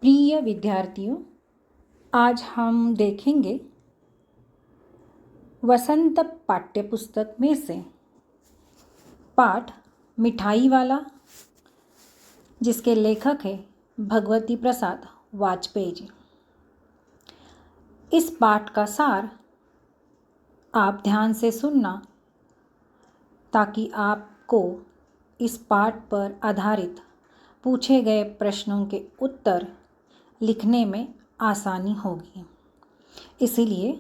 प्रिय विद्यार्थियों, आज हम देखेंगे वसंत पाठ्यपुस्तक में से पाठ मिठाई वाला, जिसके लेखक है भगवती प्रसाद वाजपेयी जी। इस पाठ का सार आप ध्यान से सुनना, ताकि आपको इस पाठ पर आधारित पूछे गए प्रश्नों के उत्तर लिखने में आसानी होगी। इसीलिए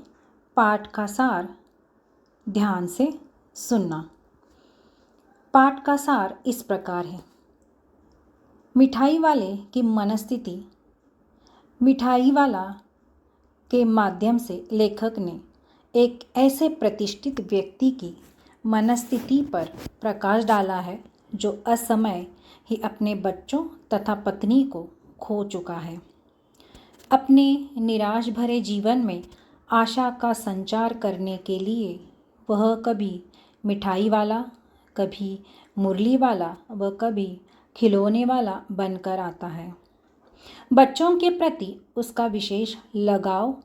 पाठ का सार ध्यान से सुनना। पाठ का सार इस प्रकार है। मिठाई वाले की मनस्थिति। मिठाई वाला के माध्यम से लेखक ने एक ऐसे प्रतिष्ठित व्यक्ति की मनस्थिति पर प्रकाश डाला है जो असमय ही अपने बच्चों तथा पत्नी को खो चुका है। अपने निराश भरे जीवन में आशा का संचार करने के लिए वह कभी मिठाई वाला, कभी मुरली वाला व कभी खिलौने वाला बनकर आता है। बच्चों के प्रति उसका विशेष लगाव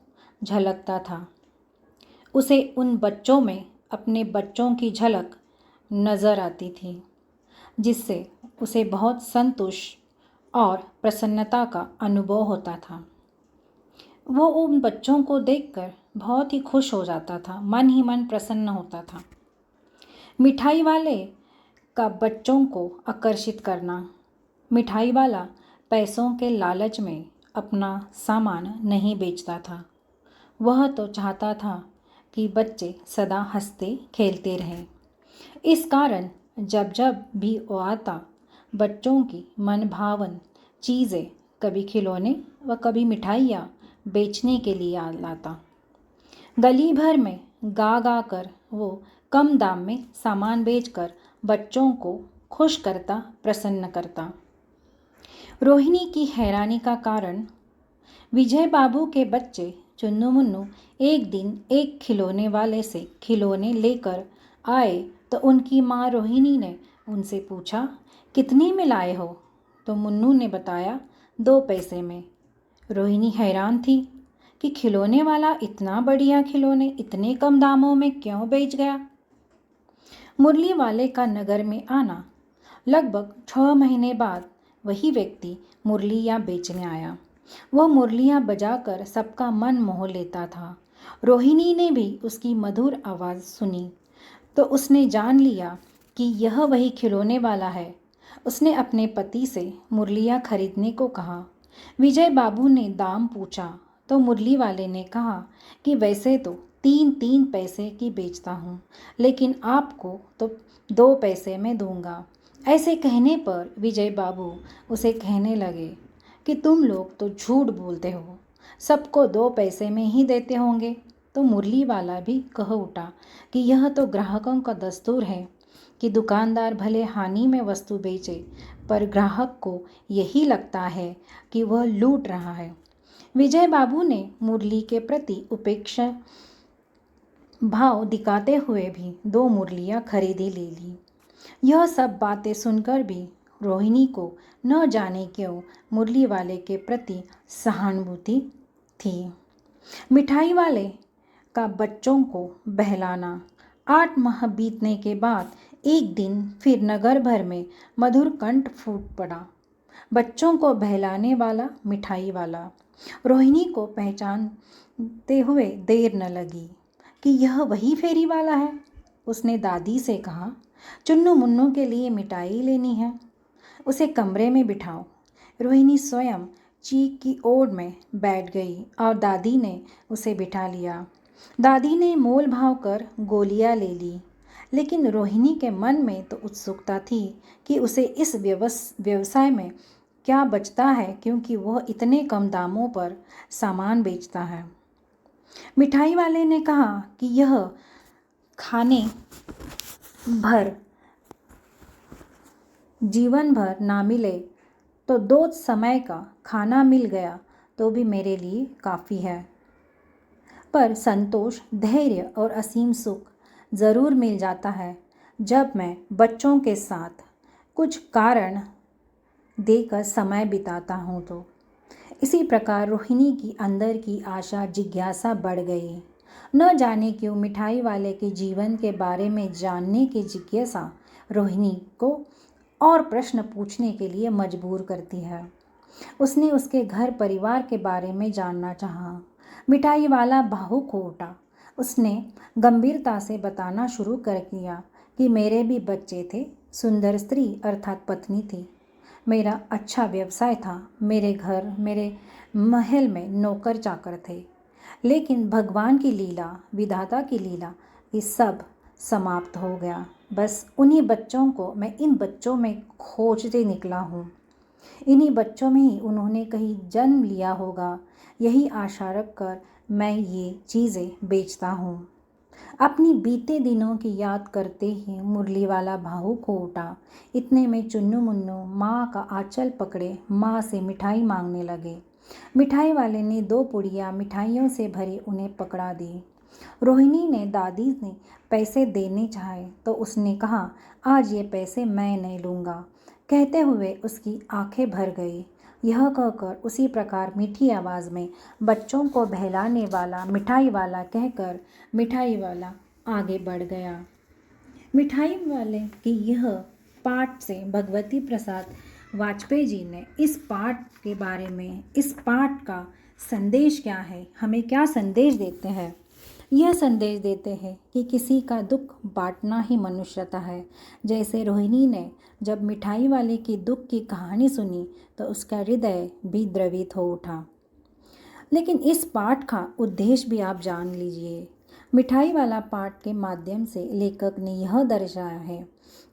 झलकता था। उसे उन बच्चों में अपने बच्चों की झलक नज़र आती थी, जिससे उसे बहुत संतोष और प्रसन्नता का अनुभव होता था। वो उन बच्चों को देखकर बहुत ही खुश हो जाता था, मन ही मन प्रसन्न होता था। मिठाई वाले का बच्चों को आकर्षित करना। मिठाई वाला पैसों के लालच में अपना सामान नहीं बेचता था। वह तो चाहता था कि बच्चे सदा हंसते खेलते रहें। इस कारण जब जब भी वो आता, बच्चों की मनभावन चीज़ें, कभी खिलौने व कभी मिठाइयाँ बेचने के लिए लाता। गली भर में गा गा कर वो कम दाम में सामान बेचकर बच्चों को खुश करता, प्रसन्न करता। रोहिणी की हैरानी का कारण। विजय बाबू के बच्चे चुन्नू मुन्नू एक दिन एक खिलौने वाले से खिलौने लेकर आए तो उनकी माँ रोहिणी ने उनसे पूछा, कितने में लाए हो? तो मुन्नू ने बताया, 2 पैसे में। रोहिणी हैरान थी कि खिलौने वाला इतना बढ़िया खिलौने इतने कम दामों में क्यों बेच गया। मुरली वाले का नगर में आना। लगभग 6 महीने बाद वही व्यक्ति मुरलियाँ बेचने आया। वह मुरलियाँ बजाकर सबका मन मोह लेता था। रोहिणी ने भी उसकी मधुर आवाज़ सुनी तो उसने जान लिया कि यह वही खिलौने वाला है। उसने अपने पति से मुरलियाँ खरीदने को कहा। विजय बाबू ने दाम पूछा तो मुरली वाले ने कहा कि वैसे तो 3 पैसे की बेचता हूँ, लेकिन आपको तो 2 पैसे में दूंगा। ऐसे कहने पर विजय बाबू उसे कहने लगे कि तुम लोग तो झूठ बोलते हो, सबको 2 पैसे में ही देते होंगे। तो मुरली वाला भी कह उठा कि यह तो ग्राहकों का दस्तूर है कि दुकानदार भले हानि में वस्तु बेचे, पर ग्राहक को यही लगता है कि वह लूट रहा है। विजय बाबू ने मुरली के प्रति उपेक्षा भाव दिखाते हुए भी 2 मुरलियाँ खरीदी ले ली। यह सब बातें सुनकर भी रोहिणी को न जाने क्यों मुरली वाले के प्रति सहानुभूति थी। मिठाई वाले का बच्चों को बहलाना। 8 माह बीतने के बाद एक दिन फिर नगर भर में मधुर कंठ फूट पड़ा। बच्चों को बहलाने वाला मिठाई वाला। रोहिणी को पहचानते हुए देर न लगी कि यह वही फेरी वाला है। उसने दादी से कहा, चुन्नू मुन्नू के लिए मिठाई लेनी है, उसे कमरे में बिठाओ। रोहिणी स्वयं चीख की ओर में बैठ गई और दादी ने उसे बिठा लिया। दादी ने मोल भाव कर गोलियां ले ली, लेकिन रोहिणी के मन में तो उत्सुकता थी कि उसे इस व्यवसाय में क्या बचता है, क्योंकि वह इतने कम दामों पर सामान बेचता है। मिठाई वाले ने कहा कि यह खाने भर जीवन भर ना मिले तो 2 समय का खाना मिल गया तो भी मेरे लिए काफ़ी है। पर संतोष, धैर्य और असीम सुख ज़रूर मिल जाता है जब मैं बच्चों के साथ कुछ कारण देकर समय बिताता हूँ। तो इसी प्रकार रोहिणी की अंदर की आशा जिज्ञासा बढ़ गई। न जाने क्यों मिठाई वाले के जीवन के बारे में जानने की जिज्ञासा रोहिणी को और प्रश्न पूछने के लिए मजबूर करती है। उसने उसके घर परिवार के बारे में जानना चाहा। मिठाई वाला भावुक हो उठा। उसने गंभीरता से बताना शुरू कर दिया कि मेरे भी बच्चे थे, सुंदर स्त्री अर्थात पत्नी थी, मेरा अच्छा व्यवसाय था, मेरे घर मेरे महल में नौकर चाकर थे। लेकिन भगवान की लीला, विधाता की लीला, ये सब समाप्त हो गया। बस उन्हीं बच्चों को मैं इन बच्चों में खोजते निकला हूँ। इन्हीं बच्चों में ही उन्होंने कहीं जन्म लिया होगा। यही आशा रखकर मैं ये चीज़ें बेचता हूँ। अपनी बीते दिनों की याद करते ही मुरली वाला भावुक हो उठा। इतने में चुन्नू मुन्नू माँ का आंचल पकड़े माँ से मिठाई मांगने लगे। मिठाई वाले ने 2 पुड़िया मिठाइयों से भरी उन्हें पकड़ा दी। रोहिणी ने दादी ने पैसे देने चाहे तो उसने कहा, आज ये पैसे मैं नहीं लूँगा। कहते हुए उसकी आंखें भर गई। यह कहकर उसी प्रकार मीठी आवाज़ में बच्चों को बहलाने वाला मिठाई वाला कहकर मिठाई वाला आगे बढ़ गया। मिठाई वाले की यह पाठ से भगवती प्रसाद वाजपेयी जी ने इस पाठ के बारे में, इस पाठ का संदेश क्या है, हमें क्या संदेश देते हैं? यह संदेश देते हैं कि किसी का दुख बांटना ही मनुष्यता है। जैसे रोहिणी ने जब मिठाई वाले की दुख की कहानी सुनी तो उसका हृदय भी द्रवित हो उठा। लेकिन इस पाठ का उद्देश्य भी आप जान लीजिए। मिठाई वाला पाठ के माध्यम से लेखक ने यह दर्शाया है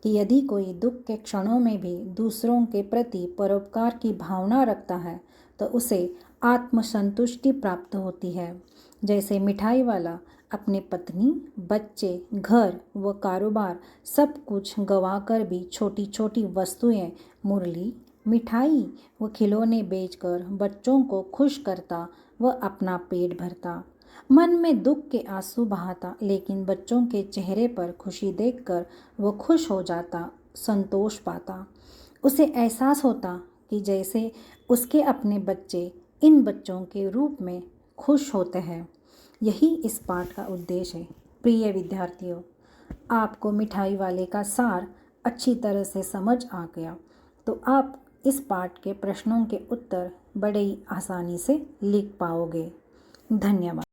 कि यदि कोई दुख के क्षणों में भी दूसरों के प्रति परोपकार की भावना रखता है तो उसे आत्मसंतुष्टि प्राप्त होती है। जैसे मिठाई वाला अपने पत्नी, बच्चे, घर व कारोबार सब कुछ गंवाकर भी छोटी छोटी वस्तुएं, मुरली, मिठाई व खिलौने बेचकर बच्चों को खुश करता व अपना पेट भरता। मन में दुख के आंसू बहाता, लेकिन बच्चों के चेहरे पर खुशी देखकर वो खुश हो जाता, संतोष पाता। उसे एहसास होता कि जैसे उसके अपने बच्चे इन बच्चों के रूप में खुश होते हैं। यही इस पाठ का उद्देश्य है। प्रिय विद्यार्थियों, आपको मिठाई वाले का सार अच्छी तरह से समझ आ गया तो आप इस पाठ के प्रश्नों के उत्तर बड़े ही आसानी से लिख पाओगे। धन्यवाद।